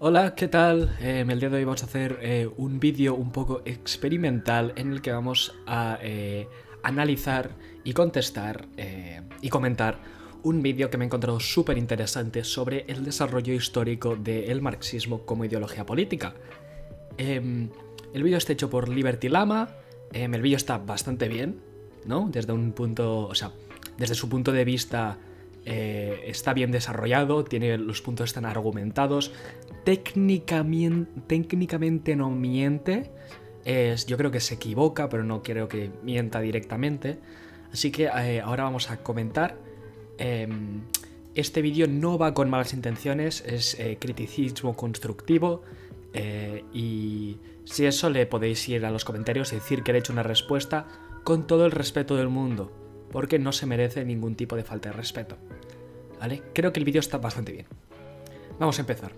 Hola, ¿qué tal? El día de hoy vamos a hacer un vídeo un poco experimental en el que vamos a analizar y contestar y comentar un vídeo que me he encontrado súper interesante sobre el desarrollo histórico del marxismo como ideología política. El vídeo está hecho por Liberty Lama. El vídeo está bastante bien, ¿no? Desde un punto, desde su punto de vista está bien desarrollado, los puntos están argumentados, técnicamente no miente, yo creo que se equivoca, pero no creo que mienta directamente, así que ahora vamos a comentar. Este vídeo no va con malas intenciones, es criticismo constructivo, y si eso le podéis ir a los comentarios y decir que le he hecho una respuesta con todo el respeto del mundo, porque no se merece ningún tipo de falta de respeto, ¿vale? Creo que el vídeo está bastante bien. Vamos a empezar.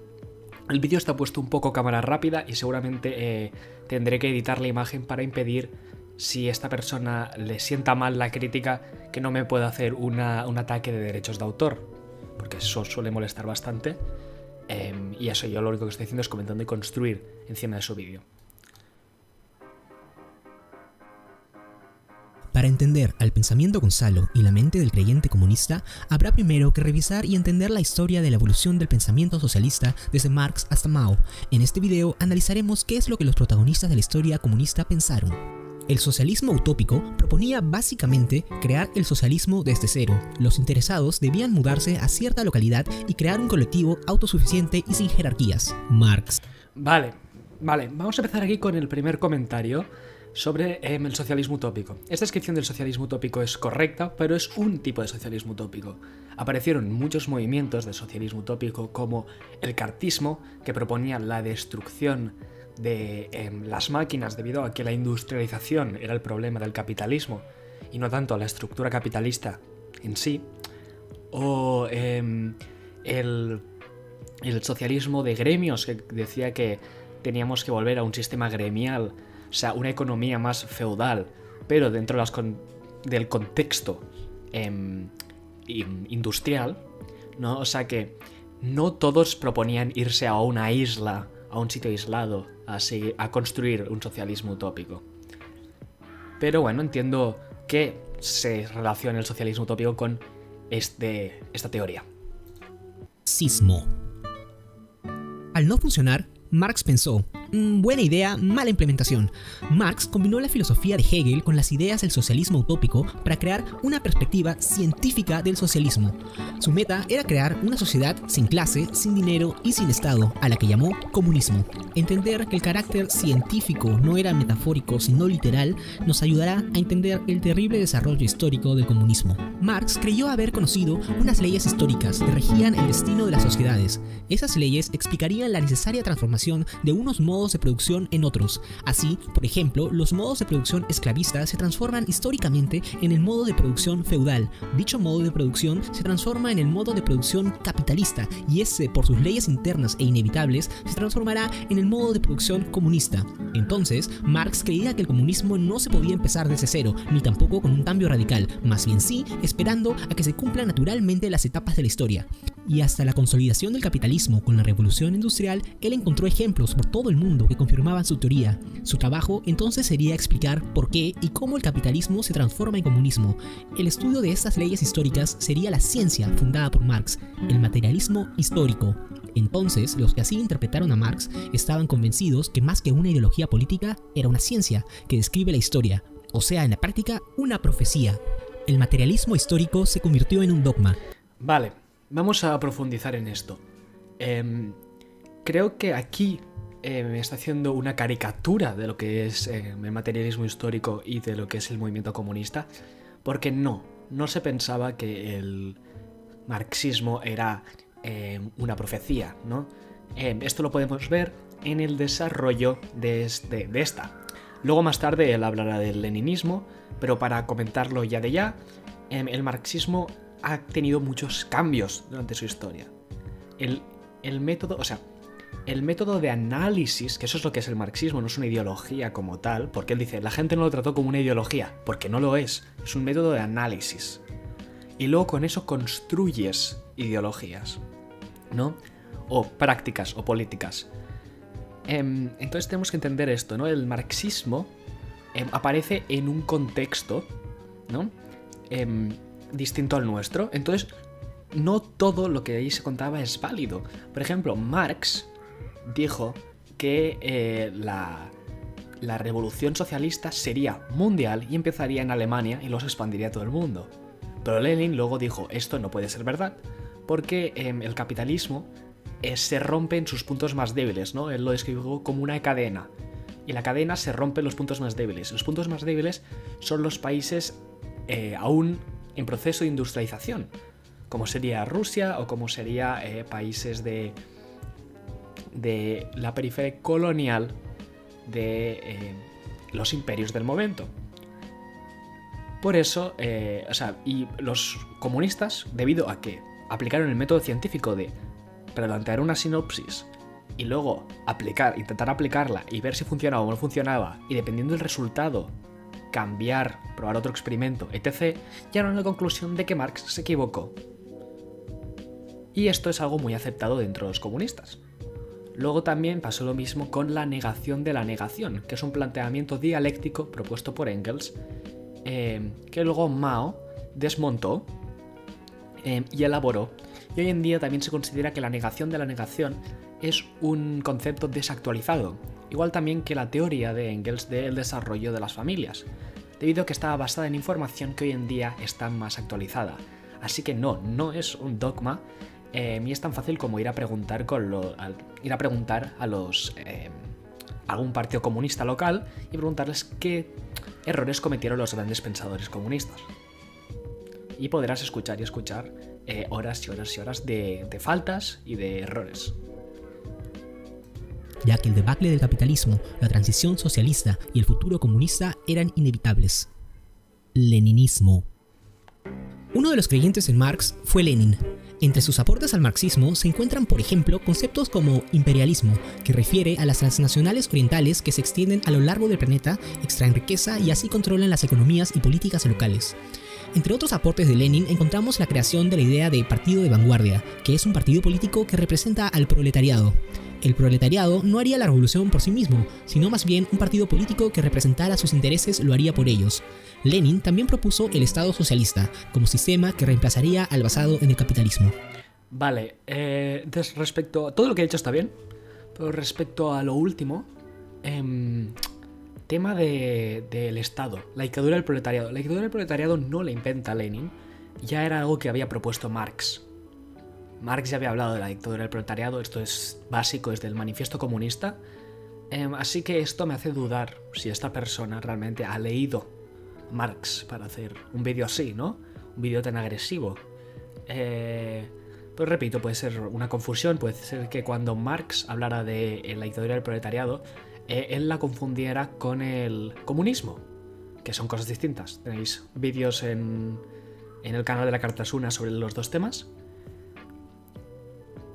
El vídeo está puesto un poco cámara rápida y seguramente tendré que editar la imagen para impedir, si esta persona le sienta mal la crítica, que no me pueda hacer un ataque de derechos de autor, porque eso suele molestar bastante, y eso, yo lo único que estoy haciendo es comentando y construir encima de su vídeo. Para entender al pensamiento Gonzalo y la mente del creyente comunista, habrá primero que revisar y entender la historia de la evolución del pensamiento socialista desde Marx hasta Mao. En este video analizaremos qué es lo que los protagonistas de la historia comunista pensaron. El socialismo utópico proponía básicamente crear el socialismo desde cero. Los interesados debían mudarse a cierta localidad y crear un colectivo autosuficiente y sin jerarquías. Marx. Vale, vamos a empezar aquí con el primer comentario sobre el socialismo utópico. Esta descripción del socialismo utópico es correcta, pero es un tipo de socialismo utópico. Aparecieron muchos movimientos de socialismo utópico, como el cartismo, que proponía la destrucción de las máquinas debido a que la industrialización era el problema del capitalismo y no tanto la estructura capitalista en sí, o el socialismo de gremios, que decía que teníamos que volver a un sistema gremial, o sea, una economía más feudal, pero dentro del contexto industrial, ¿no? O sea que no todos proponían irse a una isla, a un sitio aislado, a construir un socialismo utópico. Pero bueno, entiendo que se relaciona el socialismo utópico con esta teoría. Sismo. Al no funcionar, Marx pensó: buena idea, mala implementación. Marx combinó la filosofía de Hegel con las ideas del socialismo utópico para crear una perspectiva científica del socialismo. Su meta era crear una sociedad sin clase, sin dinero y sin Estado, a la que llamó comunismo. Entender que el carácter científico no era metafórico sino literal nos ayudará a entender el terrible desarrollo histórico del comunismo. Marx creyó haber conocido unas leyes históricas que regían el destino de las sociedades. Esas leyes explicarían la necesaria transformación de unos modos de producción en otros. Así, por ejemplo, los modos de producción esclavista se transforman históricamente en el modo de producción feudal. Dicho modo de producción se transforma en el modo de producción capitalista y ese, por sus leyes internas e inevitables, se transformará en el modo de producción comunista. Entonces, Marx creía que el comunismo no se podía empezar desde cero, ni tampoco con un cambio radical, más bien sí, esperando a que se cumplan naturalmente las etapas de la historia. Y hasta la consolidación del capitalismo con la revolución industrial, él encontró ejemplos por todo el mundo que confirmaban su teoría. Su trabajo entonces sería explicar por qué y cómo el capitalismo se transforma en comunismo. El estudio de estas leyes históricas sería la ciencia fundada por Marx, el materialismo histórico. Entonces, los que así interpretaron a Marx estaban convencidos que más que una ideología política, era una ciencia que describe la historia, o sea, en la práctica, una profecía. El materialismo histórico se convirtió en un dogma. Vale, vamos a profundizar en esto. Creo que aquí me está haciendo una caricatura de lo que es el materialismo histórico y de lo que es el movimiento comunista, porque no se pensaba que el marxismo era una profecía, ¿no? Esto lo podemos ver en el desarrollo de esta. Luego más tarde él hablará del leninismo, pero para comentarlo ya de ya, el marxismo ha tenido muchos cambios durante su historia. El método de análisis, que eso es lo que es el marxismo, no es una ideología como tal, porque él dice, la gente no lo trató como una ideología, porque no lo es un método de análisis. Y luego con eso construyes ideologías, ¿no? o prácticas o políticas. Entonces tenemos que entender esto, ¿no? El marxismo aparece en un contexto, ¿no? Distinto al nuestro. Entonces, no todo lo que ahí se contaba es válido. Por ejemplo, Marx dijo que la revolución socialista sería mundial y empezaría en Alemania y los expandiría a todo el mundo. Pero Lenin luego dijo, esto no puede ser verdad, porque el capitalismo se rompe en sus puntos más débiles, ¿no? Él lo describió como una cadena. Y la cadena se rompe en los puntos más débiles. Los puntos más débiles son los países aún en proceso de industrialización, como sería Rusia o como sería países de la periferia colonial de los imperios del momento. Por eso, y los comunistas, debido a que aplicaron el método científico de plantear una sinopsis y luego intentar aplicarla y ver si funcionaba o no funcionaba, y dependiendo del resultado, cambiar, probar otro experimento, etc., llegaron a la conclusión de que Marx se equivocó. Y esto es algo muy aceptado dentro de los comunistas. Luego también pasó lo mismo con la negación de la negación, que es un planteamiento dialéctico propuesto por Engels, que luego Mao desmontó y elaboró. Y hoy en día también se considera que la negación de la negación es un concepto desactualizado, igual también que la teoría de Engels del desarrollo de las familias, debido a que estaba basada en información que hoy en día está más actualizada. Así que no es un dogma, ni es tan fácil como ir a preguntar a algún partido comunista local y preguntarles qué errores cometieron los grandes pensadores comunistas. Y podrás escuchar horas y horas y horas de faltas y de errores. Ya que el debacle del capitalismo, la transición socialista y el futuro comunista eran inevitables. Leninismo. Uno de los creyentes en Marx fue Lenin. Entre sus aportes al marxismo se encuentran, por ejemplo, conceptos como imperialismo, que refiere a las transnacionales orientales que se extienden a lo largo del planeta, extraen riqueza y así controlan las economías y políticas locales. Entre otros aportes de Lenin encontramos la creación de la idea de partido de vanguardia, que es un partido político que representa al proletariado. El proletariado no haría la revolución por sí mismo, sino más bien un partido político que representara sus intereses lo haría por ellos. Lenin también propuso el Estado socialista, como sistema que reemplazaría al basado en el capitalismo. Vale, respecto a todo lo que he dicho está bien, pero respecto a lo último, tema del Estado, la dictadura del proletariado. La dictadura del proletariado no la inventa Lenin, ya era algo que había propuesto Marx. Marx ya había hablado de la dictadura del proletariado, esto es básico, es del manifiesto comunista, así que esto me hace dudar si esta persona realmente ha leído Marx para hacer un vídeo así, ¿no? Un vídeo tan agresivo. Pues repito, puede ser una confusión, puede ser que cuando Marx hablara de la dictadura del proletariado, él la confundiera con el comunismo, que son cosas distintas. Tenéis vídeos en el canal de la Cartasuna sobre los dos temas.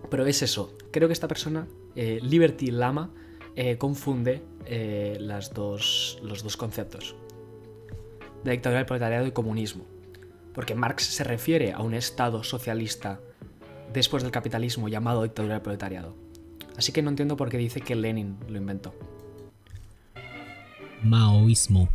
Pero es eso, creo que esta persona, Liberty Lama, confunde los dos conceptos de dictadura del proletariado y comunismo, porque Marx se refiere a un estado socialista después del capitalismo llamado dictadura del proletariado, así que no entiendo por qué dice que Lenin lo inventó. Maoísmo.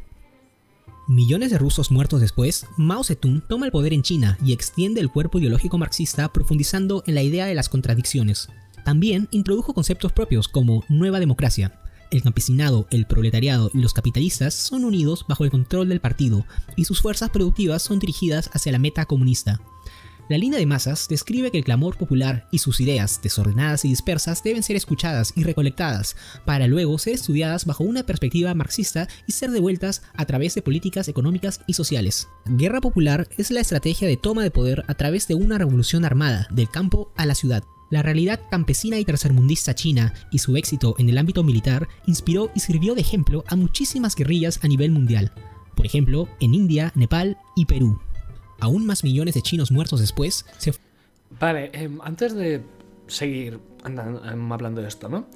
Millones de rusos muertos después, Mao Zedong toma el poder en China y extiende el cuerpo ideológico marxista profundizando en la idea de las contradicciones. También introdujo conceptos propios como nueva democracia. El campesinado, el proletariado y los capitalistas son unidos bajo el control del partido y sus fuerzas productivas son dirigidas hacia la meta comunista. La línea de masas describe que el clamor popular y sus ideas, desordenadas y dispersas, deben ser escuchadas y recolectadas, para luego ser estudiadas bajo una perspectiva marxista y ser devueltas a través de políticas económicas y sociales. Guerra popular es la estrategia de toma de poder a través de una revolución armada, del campo a la ciudad. La realidad campesina y tercermundista china y su éxito en el ámbito militar inspiró y sirvió de ejemplo a muchísimas guerrillas a nivel mundial, por ejemplo en India, Nepal y Perú. Aún más millones de chinos muertos después se... Vale, antes de seguir hablando de esto, ¿no?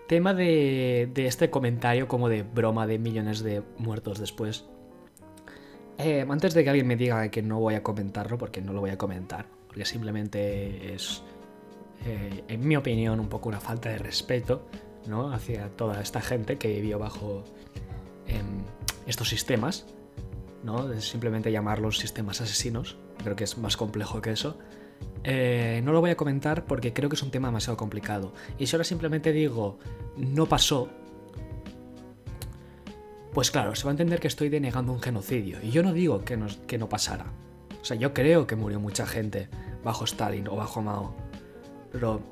Tema de este comentario como de broma de millones de muertos después. Antes de que alguien me diga que no voy a comentarlo, porque no lo voy a comentar, porque simplemente es, en mi opinión, un poco una falta de respeto, ¿no?, hacia toda esta gente que vivió bajo estos sistemas, ¿no?, de simplemente llamarlos sistemas asesinos. Creo que es más complejo que eso. No lo voy a comentar porque creo que es un tema demasiado complicado. Y si ahora simplemente digo no pasó, pues claro, se va a entender que estoy denegando un genocidio. Y yo no digo que no pasara. O sea, yo creo que murió mucha gente bajo Stalin o bajo Mao. Pero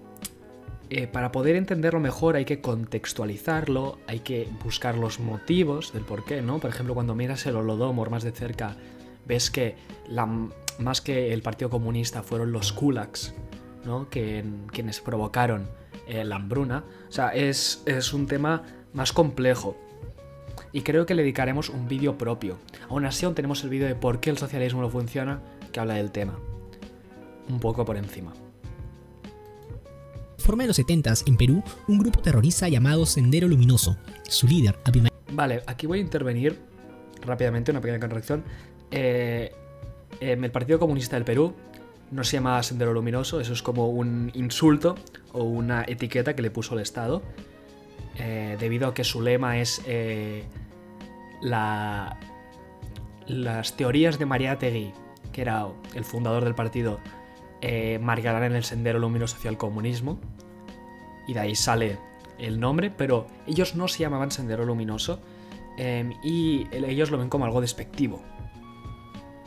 para poder entenderlo mejor hay que contextualizarlo, hay que buscar los motivos del por qué, ¿no? Por ejemplo, cuando miras el Holodomor más de cerca, ves que más que el Partido Comunista fueron los kulaks, ¿no?, quienes provocaron la hambruna. O sea, es un tema más complejo. Y creo que le dedicaremos un vídeo propio. Aún así, aún tenemos el vídeo de por qué el socialismo no funciona, que habla del tema. Un poco por encima. Forma en los 70s en Perú un grupo terrorista llamado Sendero Luminoso. Su líder, Abimael... Vale, aquí voy a intervenir rápidamente, una pequeña corrección. El Partido Comunista del Perú no se llama Sendero Luminoso, eso es como un insulto o una etiqueta que le puso el Estado, debido a que su lema es las teorías de Mariátegui, que era el fundador del partido, marcarán en el sendero luminoso hacia el comunismo, y de ahí sale el nombre, pero ellos no se llamaban Sendero Luminoso, y ellos lo ven como algo despectivo.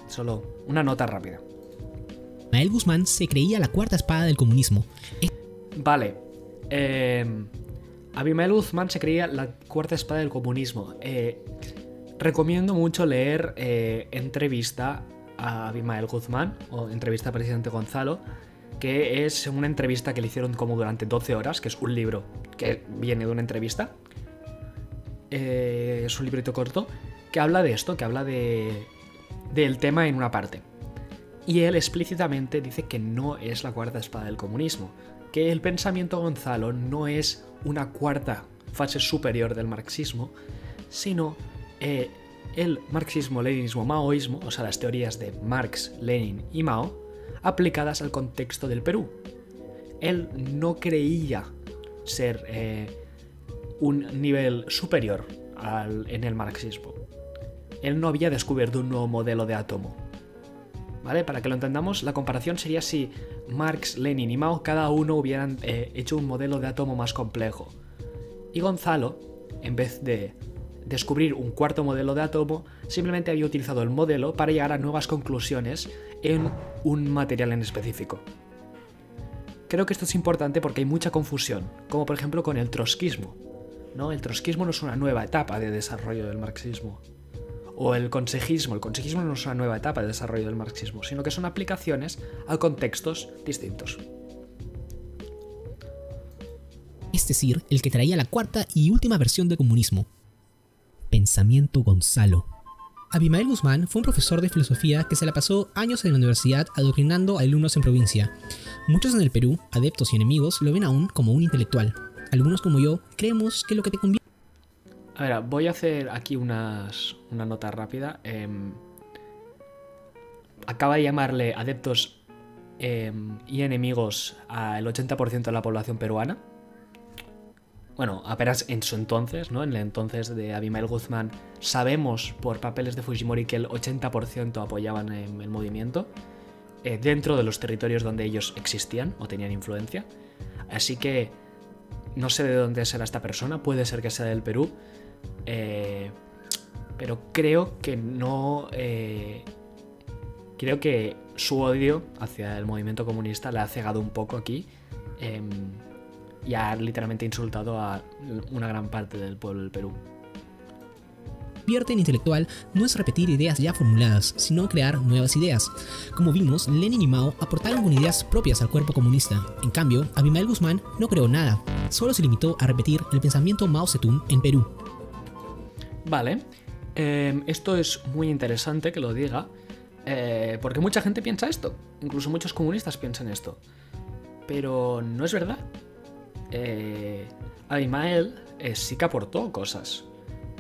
Solo una nota rápida. Abimael Guzmán se creía la cuarta espada del comunismo. Vale. Abimael Guzmán se creía la cuarta espada del comunismo. Recomiendo mucho leer Entrevista a Abimael Guzmán, o Entrevista al presidente Gonzalo, que es una entrevista que le hicieron como durante 12 horas, que es un libro que viene de una entrevista. Es un librito corto que habla de esto, que habla del tema en una parte. Y él explícitamente dice que no es la cuarta espada del comunismo, que el pensamiento Gonzalo no es una cuarta fase superior del marxismo, sino el marxismo, leninismo, maoísmo, o sea, las teorías de Marx, Lenin y Mao, aplicadas al contexto del Perú. Él no creía ser un nivel superior en el marxismo. Él no había descubierto un nuevo modelo de átomo. ¿Vale? Para que lo entendamos, la comparación sería si Marx, Lenin y Mao cada uno hubieran hecho un modelo de átomo más complejo. Y Gonzalo, en vez de descubrir un cuarto modelo de átomo, simplemente había utilizado el modelo para llegar a nuevas conclusiones en un material en específico. Creo que esto es importante porque hay mucha confusión, como por ejemplo con el trotskismo, ¿no? El trotskismo no es una nueva etapa de desarrollo del marxismo. O el consejismo no es una nueva etapa de desarrollo del marxismo, sino que son aplicaciones a contextos distintos. Es decir, el que traía la cuarta y última versión del comunismo. Pensamiento Gonzalo. Abimael Guzmán fue un profesor de filosofía que se la pasó años en la universidad adoctrinando a alumnos en provincia. Muchos en el Perú, adeptos y enemigos, lo ven aún como un intelectual. Algunos como yo, creemos que lo que te conviene... A ver, voy a hacer aquí una nota rápida. Acaba de llamarle adeptos y enemigos al 80% de la población peruana. Bueno, apenas en su entonces, ¿no? En el entonces de Abimael Guzmán, sabemos por papeles de Fujimori que el 80% apoyaban el movimiento dentro de los territorios donde ellos existían o tenían influencia. Así que no sé de dónde será esta persona, puede ser que sea del Perú. Pero creo que no. Creo que su odio hacia el movimiento comunista le ha cegado un poco aquí y ha literalmente insultado a una gran parte del pueblo del Perú. Convierte en intelectual no es repetir ideas ya formuladas, sino crear nuevas ideas. Como vimos, Lenin y Mao aportaron con ideas propias al cuerpo comunista. En cambio, Abimael Guzmán no creó nada, solo se limitó a repetir el pensamiento Mao Zedong en Perú. Vale, esto es muy interesante que lo diga, porque mucha gente piensa esto, incluso muchos comunistas piensan esto, pero no es verdad. Abimael sí que aportó cosas,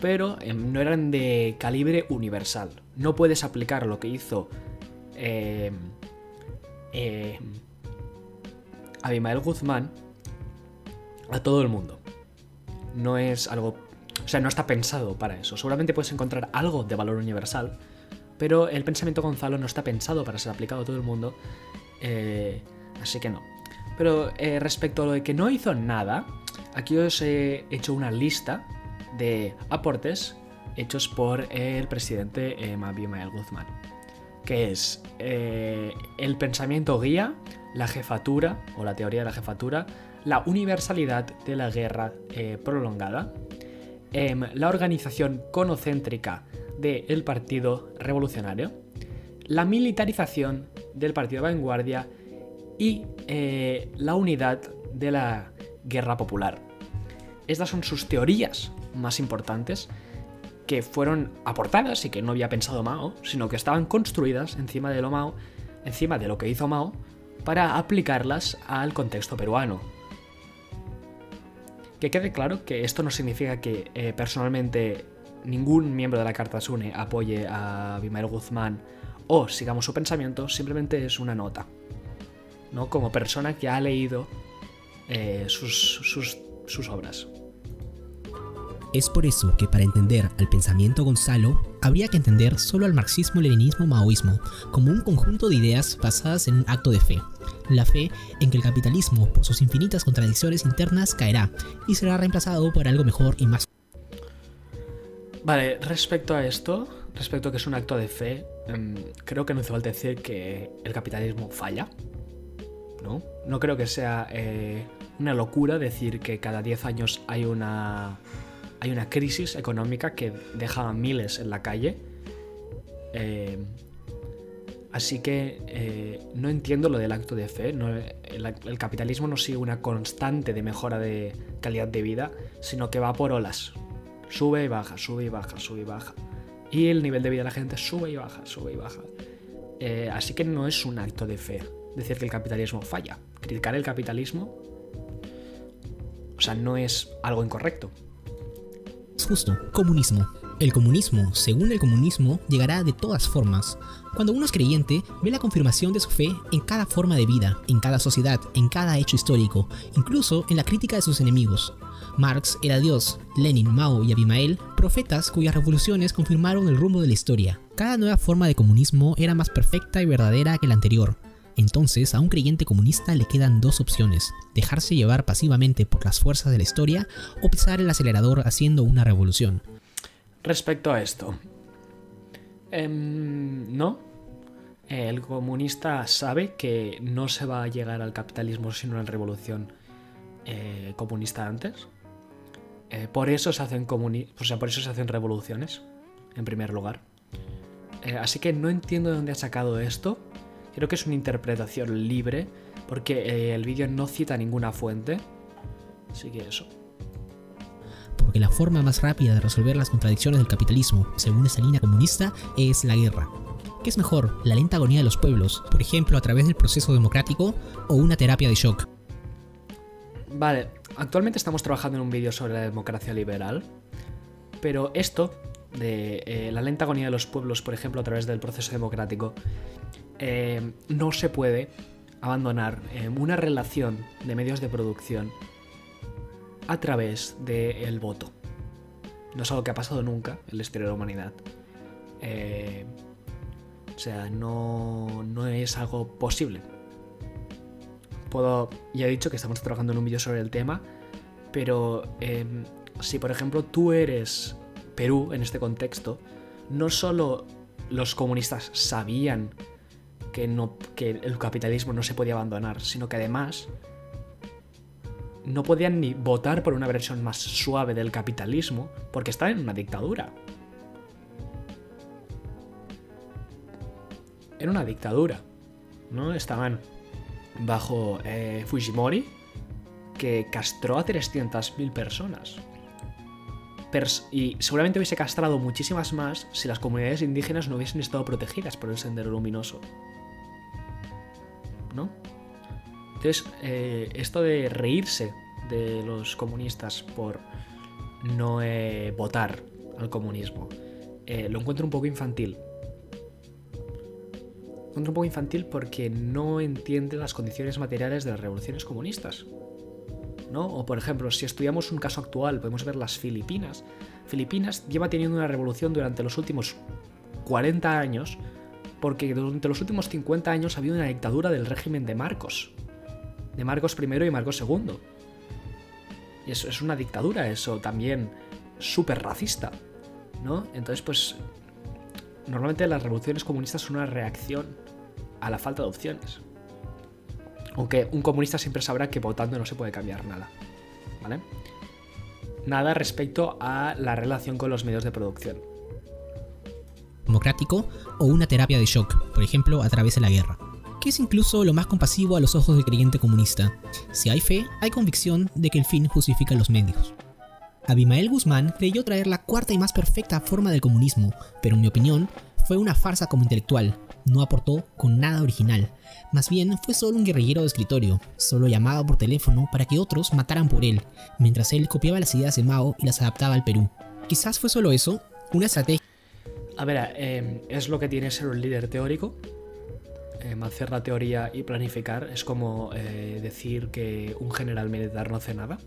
pero no eran de calibre universal. No puedes aplicar lo que hizo Abimael Guzmán a todo el mundo. No es algo... O sea, no está pensado para eso. Seguramente puedes encontrar algo de valor universal, pero el pensamiento Gonzalo no está pensado para ser aplicado a todo el mundo, así que no. Pero respecto a lo de que no hizo nada, aquí os he hecho una lista de aportes hechos por el presidente Abimael Guzmán, que es el pensamiento guía, la jefatura o la teoría de la jefatura, la universalidad de la guerra prolongada, la organización conocéntrica del Partido Revolucionario, la militarización del Partido de Vanguardia y la unidad de la Guerra Popular. Estas son sus teorías más importantes, que fueron aportadas y que no había pensado Mao, sino que estaban construidas encima de lo que hizo Mao, para aplicarlas al contexto peruano. Que quede claro que esto no significa que personalmente ningún miembro de la Carta Sune apoye a Abimael Guzmán o sigamos su pensamiento, simplemente es una nota, ¿no? Como persona que ha leído sus obras. Es por eso que para entender al pensamiento Gonzalo, habría que entender solo al marxismo-leninismo-maoísmo como un conjunto de ideas basadas en un acto de fe. La fe en que el capitalismo, por sus infinitas contradicciones internas, caerá y será reemplazado por algo mejor y más. Vale, respecto a esto, respecto a que es un acto de fe, creo que no hace falta decir que el capitalismo falla, ¿no? No creo que sea una locura decir que cada 10 años hay una crisis económica que deja a miles en la calle. Así que no entiendo lo del acto de fe. El capitalismo no sigue una constante de mejora de calidad de vida, sino que va por olas. Sube y baja, sube y baja, sube y baja. Y el nivel de vida de la gente sube y baja, sube y baja. Así que no es un acto de fe decir que el capitalismo falla. Criticar el capitalismo, o sea, no es algo incorrecto. Justo, comunismo. El comunismo, según el comunismo, llegará de todas formas. Cuando uno es creyente, ve la confirmación de su fe en cada forma de vida, en cada sociedad, en cada hecho histórico, incluso en la crítica de sus enemigos. Marx era Dios, Lenin, Mao y Abimael, profetas cuyas revoluciones confirmaron el rumbo de la historia. Cada nueva forma de comunismo era más perfecta y verdadera que la anterior. Entonces, a un creyente comunista le quedan dos opciones: dejarse llevar pasivamente por las fuerzas de la historia o pisar el acelerador haciendo una revolución. Respecto a esto, no. El comunista sabe que no se va a llegar al capitalismo sin una revolución comunista antes. Por eso se hacen por eso se hacen revoluciones, en primer lugar. Así que no entiendo de dónde ha sacado esto. Creo que es una interpretación libre, porque el vídeo no cita ninguna fuente. Así que eso. Porque la forma más rápida de resolver las contradicciones del capitalismo, según esa línea comunista, es la guerra. ¿Qué es mejor, la lenta agonía de los pueblos, por ejemplo a través del proceso democrático, o una terapia de shock? Vale, actualmente estamos trabajando en un vídeo sobre la democracia liberal, pero esto de la lenta agonía de los pueblos, por ejemplo a través del proceso democrático, no se puede abandonar una relación de medios de producción a través del voto. No es algo que ha pasado nunca en la historia de la humanidad. O sea, no es algo posible. Ya he dicho que estamos trabajando en un vídeo sobre el tema, pero si por ejemplo tú eres Perú en este contexto, no solo los comunistas sabían que el capitalismo no se podía abandonar, sino que además no podían ni votar por una versión más suave del capitalismo porque estaban en una dictadura. Era una dictadura, ¿no? Estaban bajo Fujimori, que castró a 300.000 personas. Y seguramente hubiese castrado muchísimas más si las comunidades indígenas no hubiesen estado protegidas por el Sendero Luminoso, ¿no? Entonces, esto de reírse de los comunistas por no votar al comunismo, lo encuentro un poco infantil. un poco infantil porque no entiende las condiciones materiales de las revoluciones comunistas, ¿no? O por ejemplo, si estudiamos un caso actual, podemos ver las Filipinas. Filipinas lleva teniendo una revolución durante los últimos 40 años porque durante los últimos 50 años ha habido una dictadura del régimen de Marcos I y Marcos II. Y eso es una dictadura, eso también súper racista, ¿no? Entonces, pues, normalmente las revoluciones comunistas son una reacción a la falta de opciones. Aunque un comunista siempre sabrá que votando no se puede cambiar nada, ¿vale? Nada respecto a la relación con los medios de producción. Democrático o una terapia de shock, por ejemplo, a través de la guerra, que es incluso lo más compasivo a los ojos del creyente comunista. Si hay fe, hay convicción de que el fin justifica los medios. Abimael Guzmán creyó traer la cuarta y más perfecta forma del comunismo, pero en mi opinión, fue una farsa como intelectual. No aportó con nada original. Más bien, fue solo un guerrillero de escritorio. Solo llamaba por teléfono para que otros mataran por él, mientras él copiaba las ideas de Mao y las adaptaba al Perú. Quizás fue solo eso, una estrategia. A ver, es lo que tiene ser un líder teórico. Hacer la teoría y planificar es como decir que un general militar no hace nada.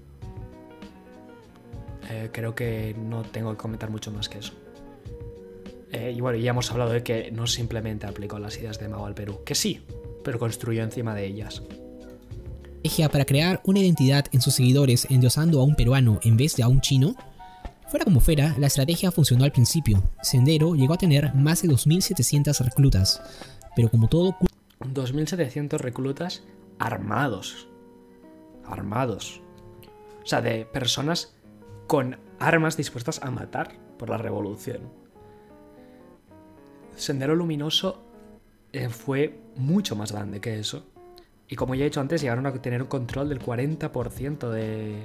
Creo que no tengo que comentar mucho más que eso. Y bueno, ya hemos hablado de que no simplemente aplicó las ideas de Mao al Perú, que sí, pero construyó encima de ellas. Para crear una identidad en sus seguidores endiosando a un peruano en vez de a un chino. Fuera como fuera, la estrategia funcionó al principio. Sendero llegó a tener más de 2.700 reclutas, pero como todo... 2.700 reclutas armados. Armados. O sea, de personas con armas dispuestas a matar por la revolución. Sendero Luminoso fue mucho más grande que eso. Y como ya he dicho antes, llegaron a tener un control del 40% de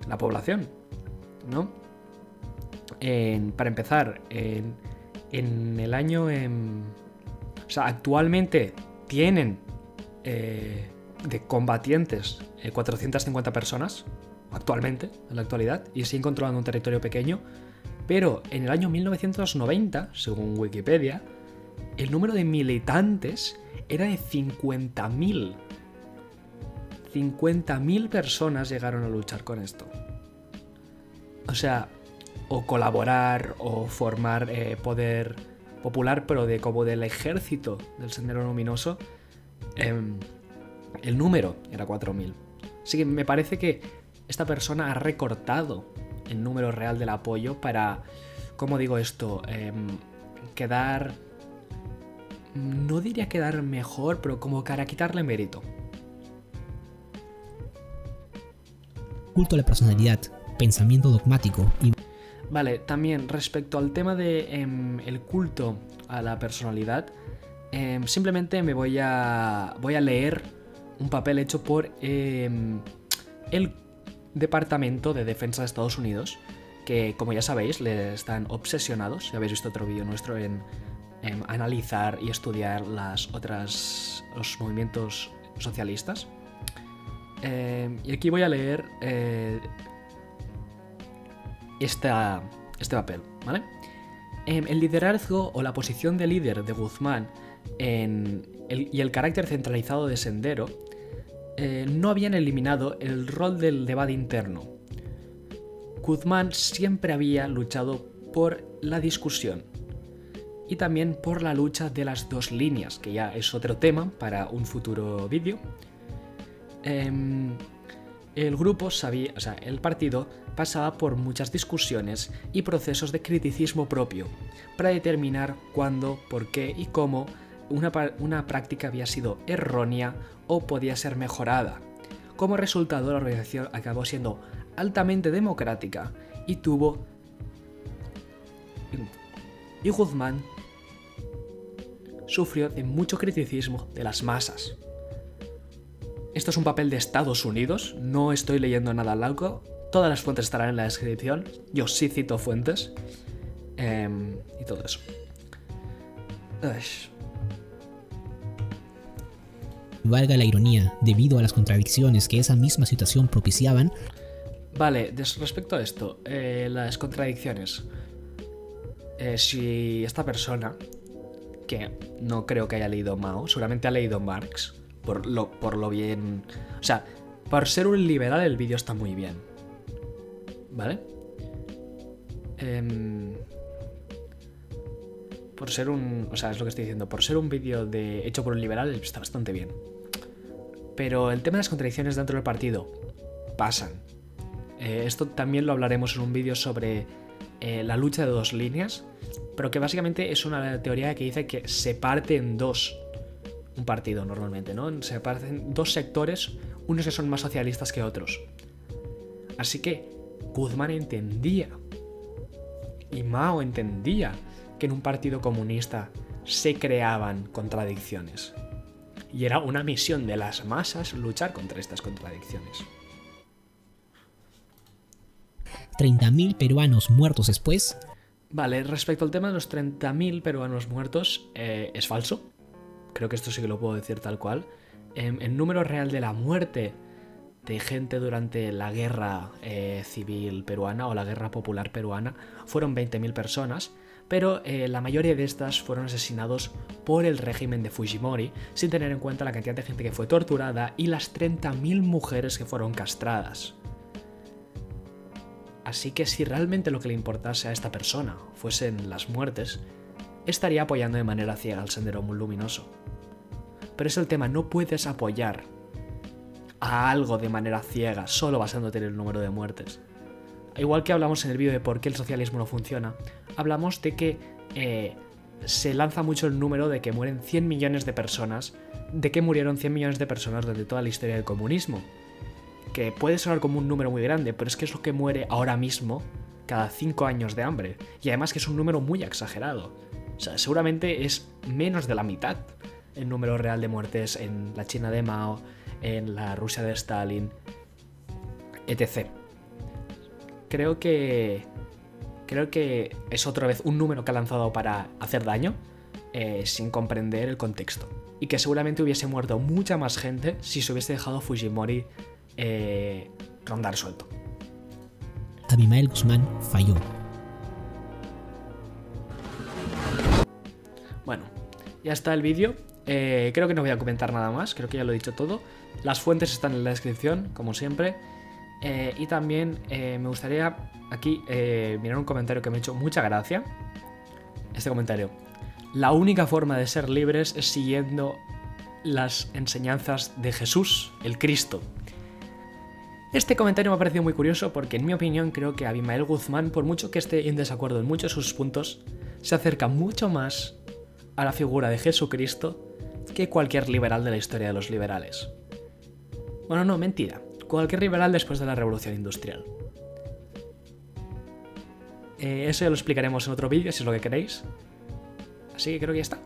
la población, ¿no? Para empezar, en el año... o sea, actualmente tienen de combatientes 450 personas, actualmente, en la actualidad, y siguen controlando un territorio pequeño, pero en el año 1990, según Wikipedia, el número de militantes era de 50.000. 50.000 personas llegaron a luchar con esto. O sea, o colaborar, o formar poder popular, pero como del ejército del Sendero Luminoso, el número era 4.000. Así que me parece que esta persona ha recortado el número real del apoyo para, ¿cómo digo esto? Quedar... No diría quedar mejor, pero como para quitarle mérito. Culto a la personalidad, pensamiento dogmático y... Vale, también respecto al tema de el culto a la personalidad, simplemente me voy a leer un papel hecho por el Departamento de Defensa de Estados Unidos, que como ya sabéis, le están obsesionados. Ya habéis visto otro vídeo nuestro en analizar y estudiar los movimientos socialistas. Y aquí voy a leer este papel, ¿vale? El liderazgo o la posición de líder de Guzmán y el carácter centralizado de Sendero no habían eliminado el rol del debate interno. Guzmán siempre había luchado por la discusión y también por la lucha de las dos líneas, que ya es otro tema para un futuro vídeo. El grupo sabía, o sea, el partido pasaba por muchas discusiones y procesos de criticismo propio para determinar cuándo, por qué y cómo una práctica había sido errónea o podía ser mejorada. Como resultado, la organización acabó siendo altamente democrática y Guzmán sufrió de mucho criticismo de las masas. Esto es un papel de Estados Unidos, no estoy leyendo nada loco, todas las fuentes estarán en la descripción, yo sí cito fuentes, y todo eso. Valga la ironía, debido a las contradicciones que esa misma situación propiciaban. Vale, respecto a esto, las contradicciones. Si esta persona que no creo que haya leído Mao, seguramente ha leído Marx, por lo bien... O sea, por ser un liberal el vídeo está muy bien, ¿vale? Por ser un... O sea, es lo que estoy diciendo, por ser un vídeo hecho por un liberal está bastante bien. Pero el tema de las contradicciones dentro del partido pasan. Esto también lo hablaremos en un vídeo sobre la lucha de dos líneas, pero que básicamente es una teoría que dice que se parte en dos un partido normalmente, ¿no? Se parten dos sectores, unos que son más socialistas que otros. Así que Guzmán entendía, y Mao entendía, que en un partido comunista se creaban contradicciones. Y era una misión de las masas luchar contra estas contradicciones. 30.000 peruanos muertos después. Vale, respecto al tema de los 30.000 peruanos muertos, es falso. Creo que esto sí que lo puedo decir tal cual. El número real de la muerte de gente durante la guerra civil peruana o la guerra popular peruana fueron 20.000 personas, pero la mayoría de estas fueron asesinados por el régimen de Fujimori, sin tener en cuenta la cantidad de gente que fue torturada y las 30.000 mujeres que fueron castradas. Así que si realmente lo que le importase a esta persona fuesen las muertes, estaría apoyando de manera ciega al Sendero Luminoso. Pero es el tema, no puedes apoyar a algo de manera ciega solo basándote en el número de muertes. Igual que hablamos en el vídeo de por qué el socialismo no funciona, hablamos de que se lanza mucho el número de que mueren 100 millones de personas, de que murieron 100 millones de personas durante toda la historia del comunismo. Que puede sonar como un número muy grande, pero es que es lo que muere ahora mismo cada 5 años de hambre. Y además que es un número muy exagerado. O sea, seguramente es menos de la mitad el número real de muertes en la China de Mao, en la Rusia de Stalin, etc. Creo que es otra vez un número que ha lanzado para hacer daño sin comprender el contexto. Y que seguramente hubiese muerto mucha más gente si se hubiese dejado Fujimori rondar suelto. Abimael Guzmán falló. Bueno, ya está el vídeo. Creo que no voy a comentar nada más, creo que ya lo he dicho todo. Las fuentes están en la descripción, como siempre. Y también me gustaría aquí mirar un comentario que me ha hecho mucha gracia. Este comentario: la única forma de ser libres es siguiendo las enseñanzas de Jesús, el Cristo. Este comentario me ha parecido muy curioso porque, en mi opinión, creo que Abimael Guzmán, por mucho que esté en desacuerdo en muchos de sus puntos, se acerca mucho más a la figura de Jesucristo que cualquier liberal de la historia de los liberales. Bueno, no, mentira. Cualquier liberal después de la Revolución Industrial. Eso ya lo explicaremos en otro vídeo, si es lo que queréis. Así que creo que ya está.